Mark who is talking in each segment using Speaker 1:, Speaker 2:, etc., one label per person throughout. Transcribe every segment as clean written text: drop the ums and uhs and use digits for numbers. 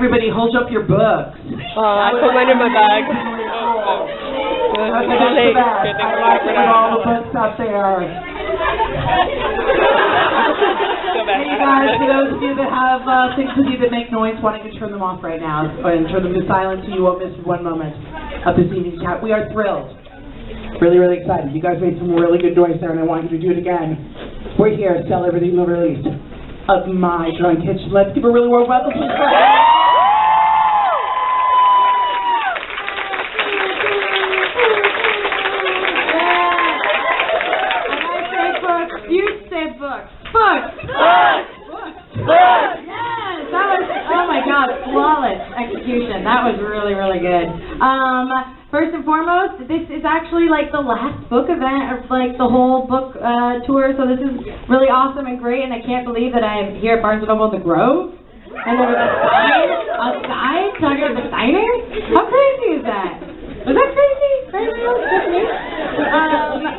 Speaker 1: everybody hold up your books.
Speaker 2: I put mine in my bag.
Speaker 1: Okay, that's the best. I like to put all the books up there. Hey guys, for those of you that have things with you that make noise, why don't you turn them off right now and turn them to silent so you won't miss one moment of this evening's chat. We are thrilled. Really, really excited. You guys made some really good noise there and I want you to do it again. We're here to sell everything we released of my Drunk Kitchen. Let's give a really warm welcome to
Speaker 3: Books! Yes! That was, oh my God, flawless execution. That was really, really good. First and foremost, this is actually like the last book event of like the whole book tour, so this is really awesome and great, and I can't believe that I am here at Barnes & Noble in the Grove, and there was a sign outside talking about the signing? How crazy is that? Was that crazy? Just me?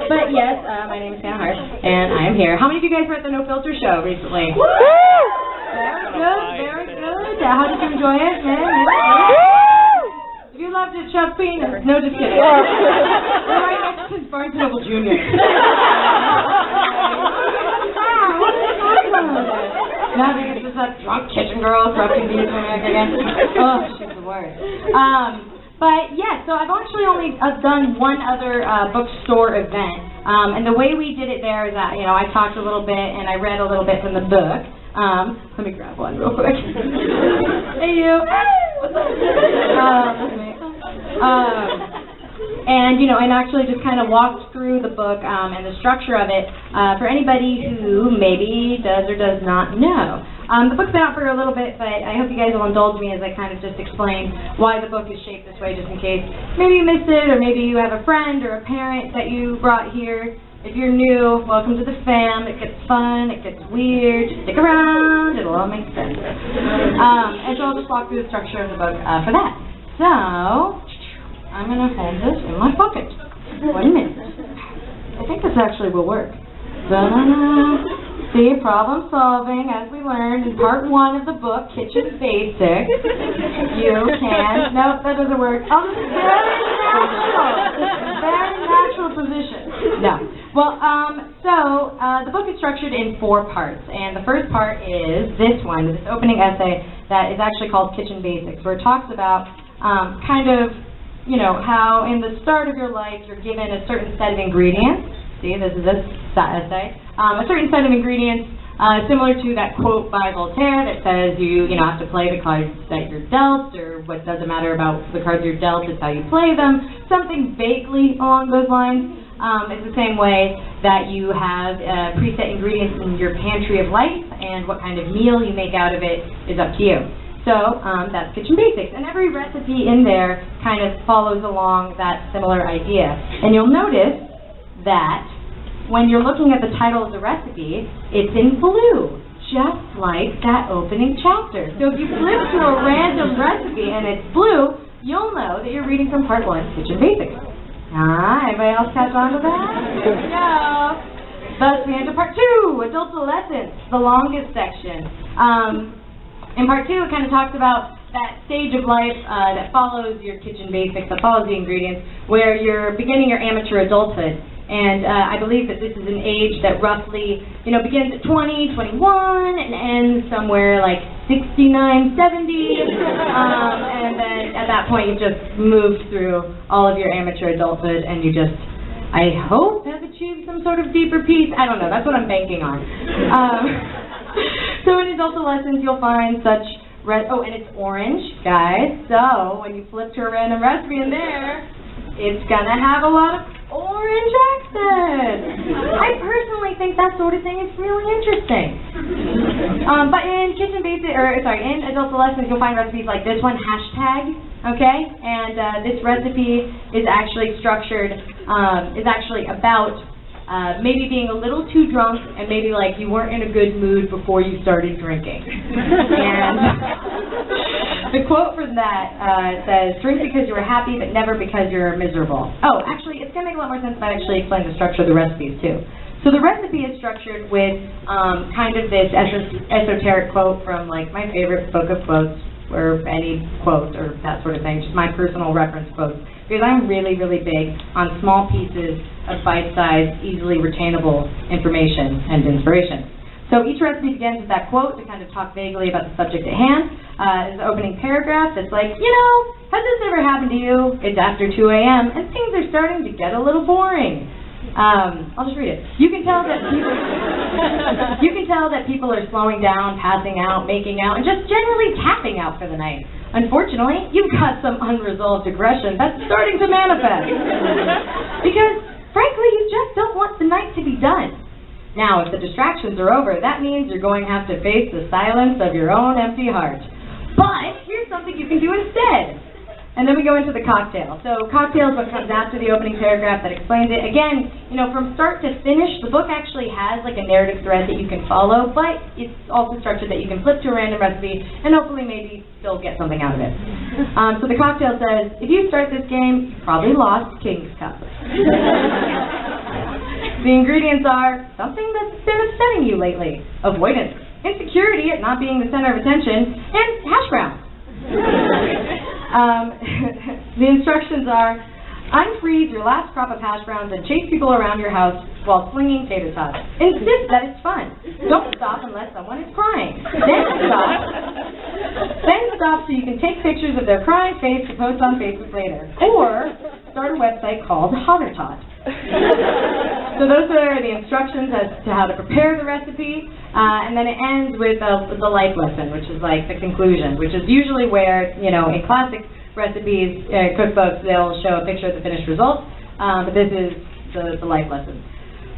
Speaker 3: But yes, my name is Hannah Hart, and I am here. How many of you guys were at the No Filter show recently? Woo! Very good, very good. How did you enjoy it? If you loved it, shove penis. No, just kidding. We're right next to Barnes & Noble Jr. Nothing, it's just that drunk kitchen girl corrupting the America again. Oh, she's the worst. But yeah, so I've actually only done one other bookstore event, and the way we did it there is that, you know, I talked a little bit and I read a little bit from the book. Let me grab one real quick. Hey you! What's up? And, you know, and actually just kind of walked through the book and the structure of it for anybody who maybe does or does not know. The book's been out for a little bit, but I hope you guys will indulge me as I kind of just explain why the book is shaped this way, just in case maybe you missed it, or maybe you have a friend or a parent that you brought here. If you're new, welcome to the fam. It gets fun, it gets weird. Just stick around, it'll all make sense. And so I'll just walk through the structure of the book for that. So, I'm going to hold this in my pocket. 1 minute. I think this actually will work. Da-da-da. See, problem solving, as we learned in part 1 of the book, Kitchen Basics. You can, nope, that doesn't work. Oh, this is very natural position. No. Well, the book is structured in 4 parts, and the first part is this one, this opening essay that is actually called Kitchen Basics, where it talks about kind of, you know, how in the start of your life you're given a certain set of ingredients. See, this is this essay. A certain set of ingredients, similar to that quote by Voltaire that says you know, have to play the cards that you're dealt, or what doesn't matter about the cards you're dealt, it's how you play them. Something vaguely along those lines. It's the same way that you have preset ingredients in your pantry of life, and what kind of meal you make out of it is up to you. So that's Kitchen Basics, and every recipe in there kind of follows along that similar idea. And you'll notice that when you're looking at the title of the recipe, it's in blue, just like that opening chapter. So if you flip to a random recipe and it's blue, you'll know that you're reading from part 1, Kitchen Basics. Anybody else catch on to that? No. Thus we enter part 2, Adultolescence, the longest section. In part 2, it kind of talks about that stage of life that follows your kitchen basics, that follows the ingredients, where you're beginning your amateur adulthood. And I believe that this is an age that roughly, you know, begins at 20, 21, and ends somewhere like 69, 70. And then at that point, you've just moved through all of your amateur adulthood, and you just, I hope, have achieved some sort of deeper peace. I don't know. That's what I'm banking on. So in adultolescence, you'll find such and it's orange, guys. So when you flip to a random recipe in there, it's gonna have a lot of orange accent. I personally think that sort of thing is really interesting. But in in adultolescence, you'll find recipes like this one, hashtag. Okay, and this recipe is actually structured. Is actually about maybe being a little too drunk, and maybe like you weren't in a good mood before you started drinking. And the quote from that says, "Drink because you were happy, but never because you're miserable." Oh, actually, it's going to make a lot more sense if I actually explain the structure of the recipes too. So the recipe is structured with kind of this esoteric quote from like my favorite book of quotes, or any quote or that sort of thing, just my personal reference quotes, because I'm really, really big on small pieces of bite-sized, easily retainable information and inspiration. So each recipe begins with that quote to kind of talk vaguely about the subject at hand. There's an opening paragraph that's like, you know, has this ever happened to you? It's after 2 a.m. and things are starting to get a little boring. I'll just read it. You can tell that people are slowing down, passing out, making out, and just generally tapping out for the night. Unfortunately, you've got some unresolved aggression that's starting to manifest. Because, frankly, you just don't want the night to be done. Now, if the distractions are over, that means you're going to have to face the silence of your own empty heart. But here's something you can do instead. And then we go into the cocktail. So cocktail is what comes after the opening paragraph that explains it. Again, you know, from start to finish, the book actually has like a narrative thread that you can follow, but it's also structured that you can flip to a random recipe and hopefully maybe still get something out of it. So the cocktail says, if you start this game, you probably lost King's Cup. The ingredients are something that's been upsetting you lately, avoidance, insecurity at not being the center of attention, and hash browns. The instructions are, unfreeze your last crop of hash browns and chase people around your house while slinging tater tots. Insist that it's fun. Don't stop unless someone is crying. Then stop so you can take pictures of their crying face to post on Facebook later. Or start a website called Hottertot. So those are the instructions as to how to prepare the recipe, and then it ends with the life lesson, which is like the conclusion, which is usually where, you know, in classic recipes, cookbooks, they'll show a picture of the finished result, but this is the life lesson.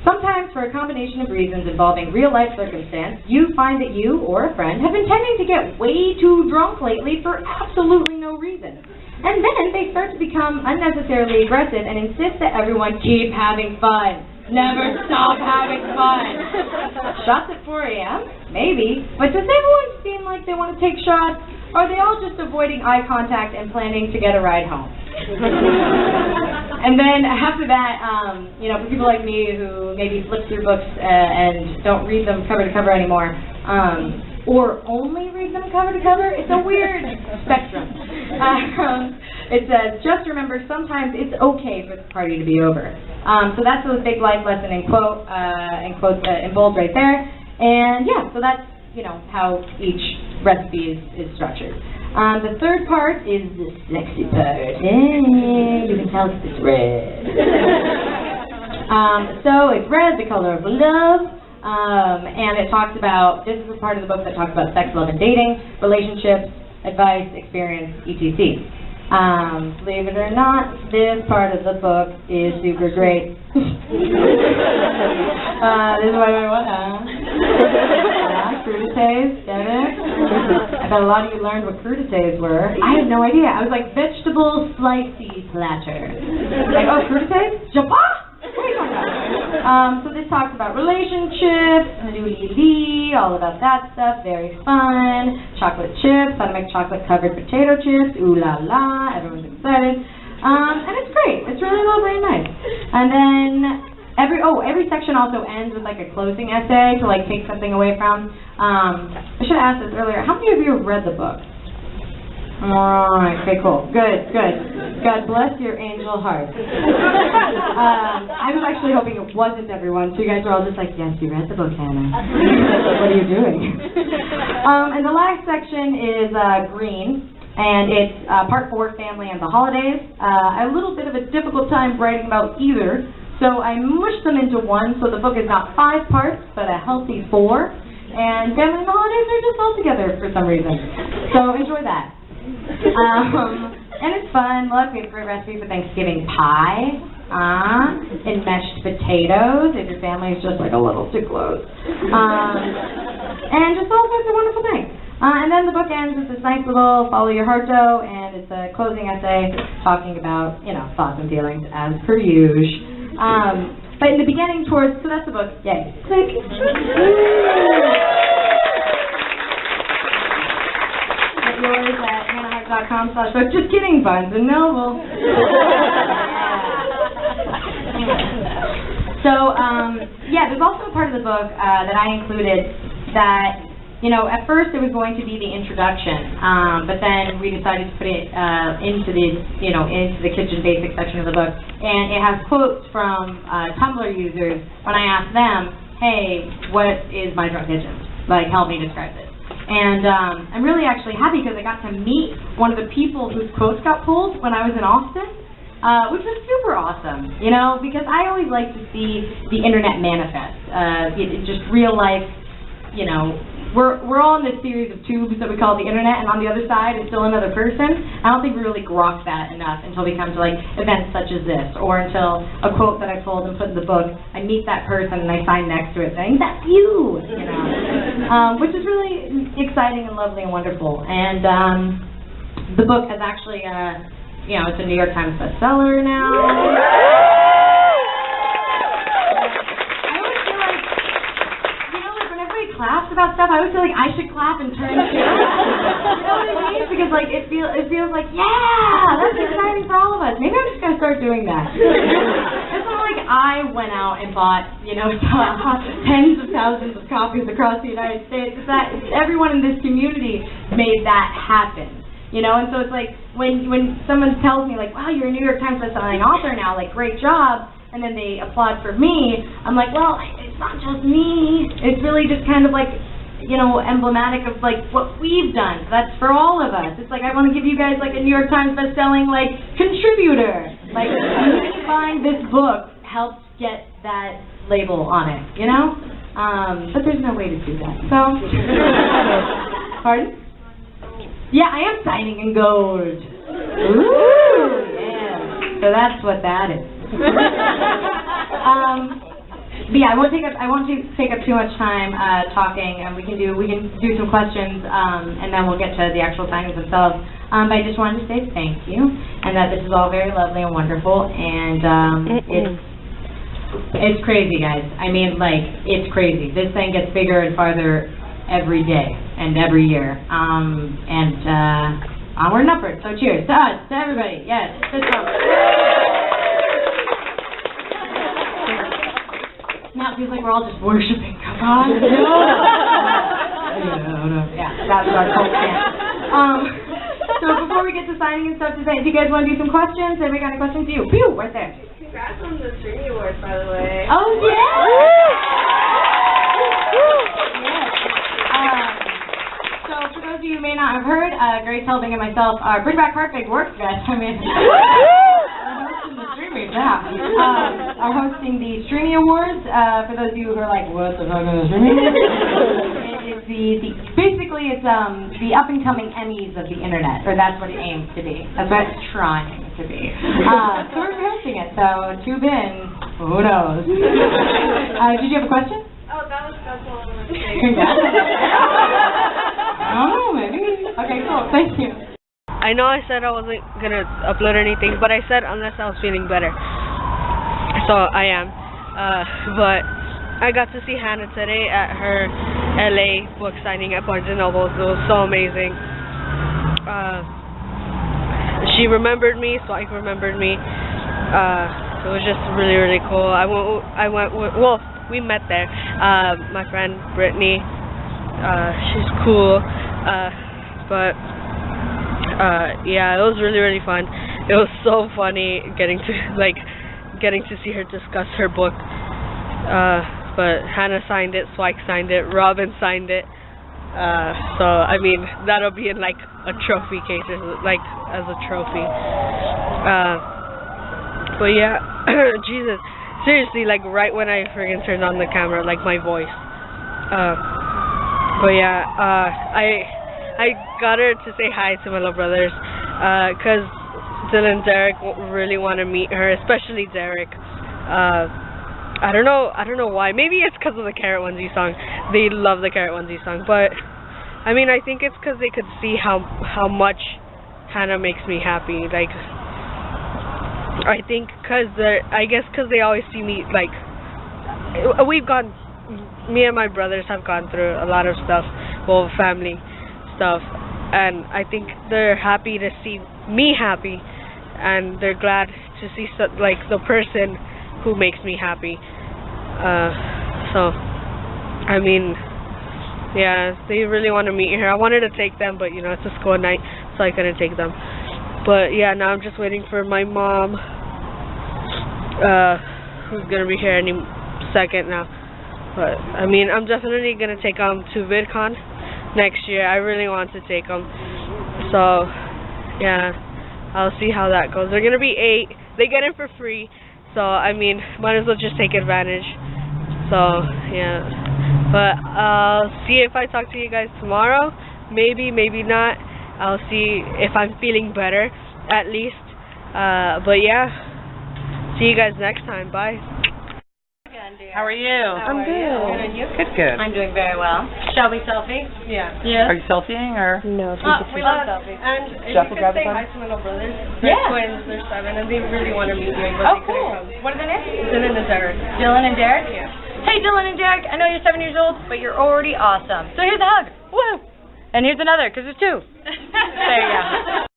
Speaker 3: Sometimes, for a combination of reasons involving real-life circumstance, you find that you or a friend have been tending to get way too drunk lately for absolutely no reason. And then they start to become unnecessarily aggressive and insist that everyone keep having fun. Never stop having fun. Shots at 4 a.m.? Maybe. But does everyone seem like they want to take shots? Or are they all just avoiding eye contact and planning to get a ride home? And then after that, you know, for people like me who maybe flip through books and don't read them cover to cover anymore, or only read them cover to cover, it's a weird spectrum. It says, just remember, sometimes it's okay for the party to be over. So that's a big life lesson in quotes in bold right there. And yeah, so that's, you know, how each recipe is structured. The third part is the sexy part. You can tell it's red. So it's red, the color of love, and it talks about, this is a part of the book that talks about sex, love, and dating, relationships, advice, experience, etc. Believe it or not, this part of the book is super great. This is what I want, crudités, get it? I bet a lot of you learned what crudités were. I had no idea. I was like, vegetable slicey platter. Like, oh, crudités? Japa? What are you talking about? So this talks about relationships, all about that stuff, very fun. Chocolate chips, how to make chocolate-covered potato chips, ooh la la, everyone's excited. And it's great. It's really lovely and nice. And then every section also ends with like a closing essay to like take something away from. I should have asked this earlier. How many of you have read the book? Alright, okay, cool. Good. God bless your angel heart. I was actually hoping it wasn't everyone, so you guys are all just like, yes, you read the book, Hannah. What are you doing? And the last section is green, and it's part 4, family and the holidays. I had a little bit of a difficult time writing about either, so I mushed them into one, so the book is not 5 parts, but a healthy 4. And family and the holidays are just all together for some reason. So enjoy that. And it's fun. Look, we have a great recipe for Thanksgiving pie, and mashed potatoes, if your family is just like a little too close. And just all sorts of wonderful things. And then the book ends with this nice little follow your heart dough, and it's a closing essay talking about, you know, thoughts and feelings as per usual. But in the beginning towards, so that's the book, yay. Click. Yours at hannahhart.com/book. Just kidding, Barnes and Noble. So, yeah, there's also a part of the book that I included that at first it was going to be the introduction, but then we decided to put it into the Kitchen Basics section of the book, and it has quotes from Tumblr users when I asked them, hey, what is my drunk kitchen? Like, help me describe this. And I'm really actually happy because I got to meet one of the people whose quotes got pulled when I was in Austin. Which was super awesome, because I always like to see the internet manifest, just real life, we're all in this series of tubes that we call the internet, and on the other side is still another person. I don't think we really grok that enough until we come to like events such as this, or until a quote that I pulled and put in the book, I meet that person and I sign next to it saying, that's you, which is really exciting and lovely and wonderful. And the book has actually, it's a New York Times bestseller now. I always feel like, when everybody claps about stuff, I always feel like I should clap and turn too. You know what I mean? Because it feels like, yeah, that's exciting for all of us. Maybe I'm just gonna start doing that. It's not like I went out and bought, tens of thousands of copies across the United States. It's that everyone in this community made that happen. And so it's like, when someone tells me, like, wow, you're a New York Times bestselling author now, like, great job, and then they applaud for me, I'm like, well, it's not just me. It's really just kind of like, emblematic of, like, what we've done. So that's for all of us. It's like, I want to give you guys, like, a New York Times bestselling, like, contributor. Like, me buying this book helps get that label on it, But there's no way to do that. So, pardon? Yeah, I am signing in gold. Ooh, yeah. So that's what that is. But yeah, I won't take up too much time talking, and we can do some questions, and then we'll get to the actual signings themselves. But I just wanted to say thank you, and that this is all very lovely and wonderful, and it's crazy, guys. I mean, like, it's crazy. This thing gets bigger and farther every day and every year, and onward and upward. So cheers to us, to everybody. Yes, this one. Now it feels like we're all just worshiping. Come on. No. Yeah, that's our whole chant. So before we get to signing and stuff, do you guys want to do some questions? Anybody got any questions? You, pew, right there.
Speaker 4: Congrats on the Streamy Awards, by the way.
Speaker 3: Oh yeah. So for those of you who may not have heard, Grace Helbing and myself are Bring Back Heart Big Work Fest. I mean, are hosting the Streamy Awards. For those of you who are like, what the fuck is Streamy? Basically it's the up and coming Emmys of the internet, or that's what it aims to be. That's what it's trying to be. So we're hosting it. So tune in. Who knows? Did you have a question?
Speaker 4: Oh, that's all I'm going to say.
Speaker 3: Congrats. Oh, maybe. Okay, cool. Thank you.
Speaker 2: I know I said I wasn't going to upload anything, but I said unless I was feeling better. So I am. But I got to see Hannah today at her LA book signing at Barnes & Noble. It was so amazing. She remembered me, so I remembered me. It was just really, really cool. We met there. My friend Brittany, she's cool. Yeah, it was really, really fun. It was so funny getting to see her discuss her book. But Hannah signed it, Swike signed it, Robin signed it. So I mean, that'll be in like a trophy case, as a trophy. But yeah, Jesus. Seriously, like right when I friggin' turned on the camera, like my voice. But yeah, I got her to say hi to my little brothers, cause Dylan and Derek really want to meet her, especially Derek. I don't know why. Maybe it's because of the Carrot Onesie song. They love the Carrot Onesie song, but I mean, I think it's because they could see how much Hannah makes me happy. Like, I think because they always see me, like, me and my brothers have gone through a lot of stuff, well, family stuff, and I think they're happy to see me happy, and they're glad to see the person who makes me happy. So, I mean, yeah, they really want to meet her. I wanted to take them, but you know, it's a school night, so I couldn't take them. But yeah, now I'm just waiting for my mom, who's gonna be here any second now. But I mean, I'm definitely gonna take them to VidCon next year. I really want to take them. So yeah, I'll see how that goes. They're gonna be 8. They get in for free. So I mean, might as well just take advantage. So yeah. But I'll see if I talk to you guys tomorrow. Maybe, maybe not. I'll see if I'm feeling better, at least. But yeah, see you guys next time. Bye.
Speaker 5: How are you?
Speaker 2: I'm good.
Speaker 5: Good, good.
Speaker 3: I'm doing very well. Shall we selfie?
Speaker 2: Yeah.
Speaker 5: Are you selfieing or?
Speaker 2: No.
Speaker 3: We love selfies.
Speaker 2: And if
Speaker 5: Jeff
Speaker 2: you
Speaker 5: will
Speaker 2: could
Speaker 5: grab the
Speaker 2: say
Speaker 5: phone?
Speaker 2: hi to my little brothers. They're
Speaker 3: Yeah.
Speaker 2: twins. They're 7, and they really want to meet you. But
Speaker 3: Oh,
Speaker 2: they couldn't
Speaker 3: cool.
Speaker 2: come.
Speaker 3: What are their names?
Speaker 2: Dylan and Derek.
Speaker 3: Dylan and Derek?
Speaker 2: Yeah.
Speaker 3: Hey, Dylan and Derek, I know you're 7 years old, but you're already awesome. So here's a hug. Woo! And here's another, because there's 2. There you go.